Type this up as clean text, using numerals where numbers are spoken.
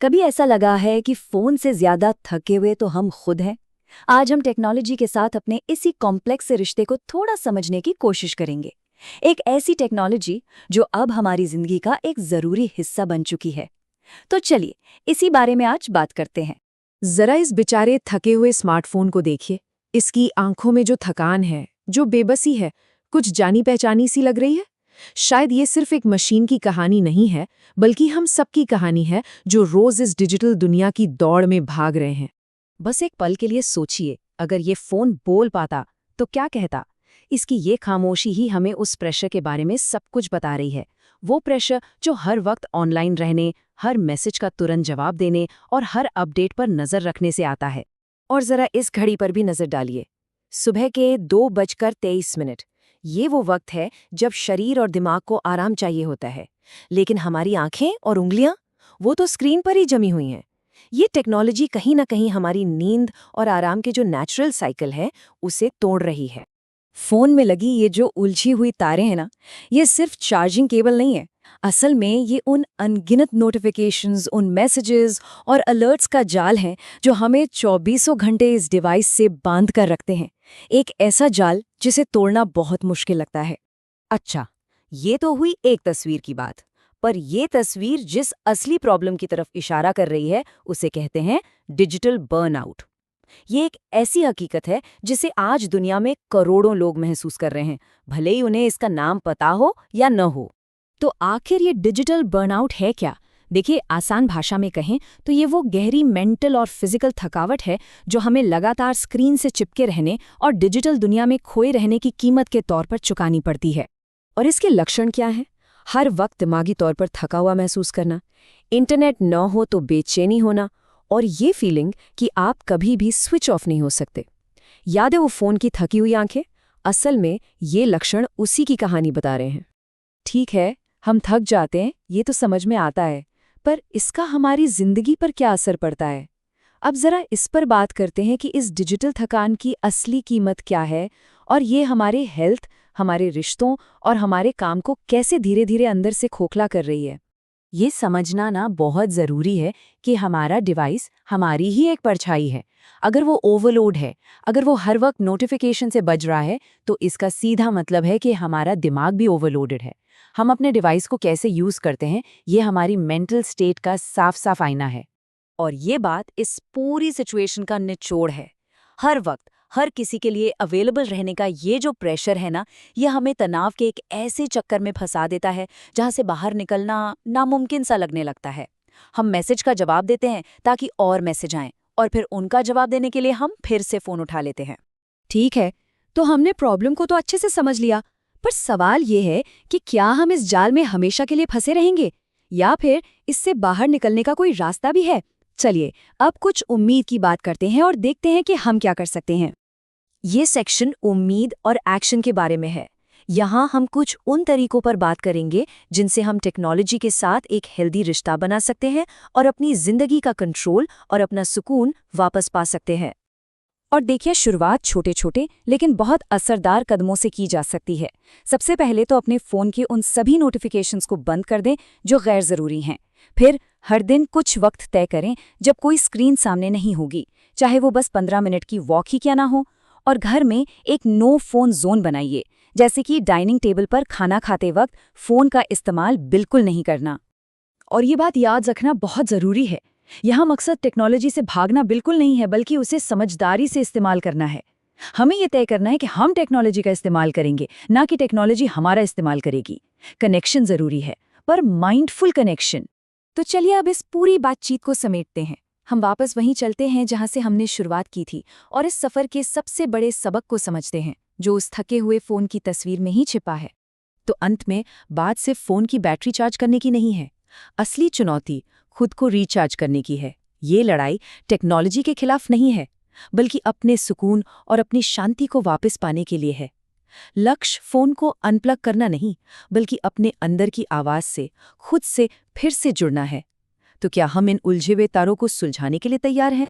कभी ऐसा लगा है कि फोन से ज्यादा थके हुए तो हम खुद हैं? आज हम टेक्नोलॉजी के साथ अपने इसी कॉम्प्लेक्स से रिश्ते को थोड़ा समझने की कोशिश करेंगे। एक ऐसी टेक्नोलॉजी जो अब हमारी जिंदगी का एक जरूरी हिस्सा बन चुकी है। तो चलिए इसी बारे में आज बात करते हैं। जरा इस बेचारे थके हुए स्मार्टफोन को देखिए। इसकी आंखों में जो थकान है, जो बेबसी है, कुछ जानी पहचानी सी लग रही है। शायद ये सिर्फ एक मशीन की कहानी नहीं है, बल्कि हम सबकी कहानी है जो रोज इस डिजिटल दुनिया की दौड़ में भाग रहे हैं। बस एक पल के लिए सोचिए, अगर ये फोन बोल पाता तो क्या कहता? इसकी ये खामोशी ही हमें उस प्रेशर के बारे में सब कुछ बता रही है। वो प्रेशर जो हर वक्त ऑनलाइन रहने, हर मैसेज का तुरंत जवाब देने और हर अपडेट पर नजर रखने से आता है। और जरा इस घड़ी पर भी नजर डालिए, सुबह के 2:23। ये वो वक्त है जब शरीर और दिमाग को आराम चाहिए होता है, लेकिन हमारी आंखें और उंगलियां वो तो स्क्रीन पर ही जमी हुई हैं। ये टेक्नोलॉजी कहीं ना कहीं हमारी नींद और आराम के जो नेचुरल साइकिल है उसे तोड़ रही है। फोन में लगी ये जो उलझी हुई तारें हैं ना, ये सिर्फ चार्जिंग केबल नहीं है। असल में ये उन अनगिनत नोटिफिकेशंस, उन मैसेजेस और अलर्ट्स का जाल है जो हमें 24 घंटे इस डिवाइस से बांध कर रखते हैं। एक ऐसा जाल जिसे तोड़ना बहुत मुश्किल लगता है। अच्छा, ये तो हुई एक तस्वीर की बात, पर ये तस्वीर जिस असली प्रॉब्लम की तरफ इशारा कर रही है उसे कहते हैं डिजिटल बर्नआउट। ये एक ऐसी हकीकत है जिसे आज दुनिया में करोड़ों लोग महसूस कर रहे हैं, भले ही उन्हें इसका नाम पता हो या न हो। तो आखिर ये डिजिटल बर्नआउट है क्या? देखिए, आसान भाषा में कहें तो ये वो गहरी मेंटल और फिजिकल थकावट है जो हमें लगातार स्क्रीन से चिपके रहने और डिजिटल दुनिया में खोए रहने की कीमत के तौर पर चुकानी पड़ती है। और इसके लक्षण क्या हैं? हर वक्त दिमागी तौर पर थका हुआ महसूस करना, इंटरनेट न हो तो बेचैनी होना, और ये फीलिंग कि आप कभी भी स्विच ऑफ नहीं हो सकते। याद है वो फोन की थकी हुई आंखें? असल में ये लक्षण उसी की कहानी बता रहे हैं। ठीक है, हम थक जाते हैं, ये तो समझ में आता है, पर इसका हमारी जिंदगी पर क्या असर पड़ता है? अब जरा इस पर बात करते हैं कि इस डिजिटल थकान की असली कीमत क्या है और ये हमारे हेल्थ, हमारे रिश्तों और हमारे काम को कैसे धीरे धीरे अंदर से खोखला कर रही है। ये समझना ना बहुत ज़रूरी है कि हमारा डिवाइस हमारी ही एक परछाई है। अगर वो ओवरलोड है, अगर वो हर वक्त नोटिफिकेशन से बज रहा है, तो इसका सीधा मतलब है कि हमारा दिमाग भी ओवरलोडेड है। हम अपने डिवाइस को कैसे यूज़ करते हैं, ये हमारी मेंटल स्टेट का साफ साफ आईना है। और ये बात इस पूरी सिचुएशन का निचोड़ है। हर वक्त हर किसी के लिए अवेलेबल रहने का ये जो प्रेशर है ना, ये हमें तनाव के एक ऐसे चक्कर में फंसा देता है जहाँ से बाहर निकलना नामुमकिन सा लगने लगता है। हम मैसेज का जवाब देते हैं ताकि और मैसेज आएं, और फिर उनका जवाब देने के लिए हम फिर से फ़ोन उठा लेते हैं। ठीक है, तो हमने प्रॉब्लम को तो अच्छे से समझ लिया, पर सवाल ये है कि क्या हम इस जाल में हमेशा के लिए फंसे रहेंगे या फिर इससे बाहर निकलने का कोई रास्ता भी है? चलिए अब कुछ उम्मीद की बात करते हैं और देखते हैं कि हम क्या कर सकते हैं। ये सेक्शन उम्मीद और एक्शन के बारे में है। यहाँ हम कुछ उन तरीकों पर बात करेंगे जिनसे हम टेक्नोलॉजी के साथ एक हेल्दी रिश्ता बना सकते हैं और अपनी जिंदगी का कंट्रोल और अपना सुकून वापस पा सकते हैं। और देखिए, शुरुआत छोटे छोटे लेकिन बहुत असरदार कदमों से की जा सकती है। सबसे पहले तो अपने फ़ोन के उन सभी नोटिफिकेशंस को बंद कर दें जो गैर ज़रूरी हैं। फिर हर दिन कुछ वक्त तय करें जब कोई स्क्रीन सामने नहीं होगी, चाहे वो बस 15 मिनट की वॉक ही क्यों ना हो। और घर में एक नो फोन जोन बनाइए, जैसे कि डाइनिंग टेबल पर खाना खाते वक्त फ़ोन का इस्तेमाल बिल्कुल नहीं करना। और ये बात याद रखना बहुत ज़रूरी है, यहाँ मकसद टेक्नोलॉजी से भागना बिल्कुल नहीं है, बल्कि उसे समझदारी से इस्तेमाल करना है। हमें ये तय करना है कि हम टेक्नोलॉजी का इस्तेमाल करेंगे, ना कि टेक्नोलॉजी हमारा इस्तेमाल करेगी। कनेक्शन ज़रूरी है, पर माइंडफुल कनेक्शन। तो चलिए अब इस पूरी बातचीत को समेटते हैं। हम वापस वहीं चलते हैं जहां से हमने शुरुआत की थी, और इस सफ़र के सबसे बड़े सबक को समझते हैं जो उस थके हुए फ़ोन की तस्वीर में ही छिपा है। तो अंत में बात सिर्फ फ़ोन की बैटरी चार्ज करने की नहीं है। असली चुनौती खुद को रिचार्ज करने की है। ये लड़ाई टेक्नोलॉजी के खिलाफ नहीं है, बल्कि अपने सुकून और अपनी शांति को वापस पाने के लिए है। लक्ष्य फ़ोन को अनप्लग करना नहीं, बल्कि अपने अंदर की आवाज़ से, खुद से फिर से जुड़ना है। तो क्या हम इन उलझे हुए तारों को सुलझाने के लिए तैयार हैं?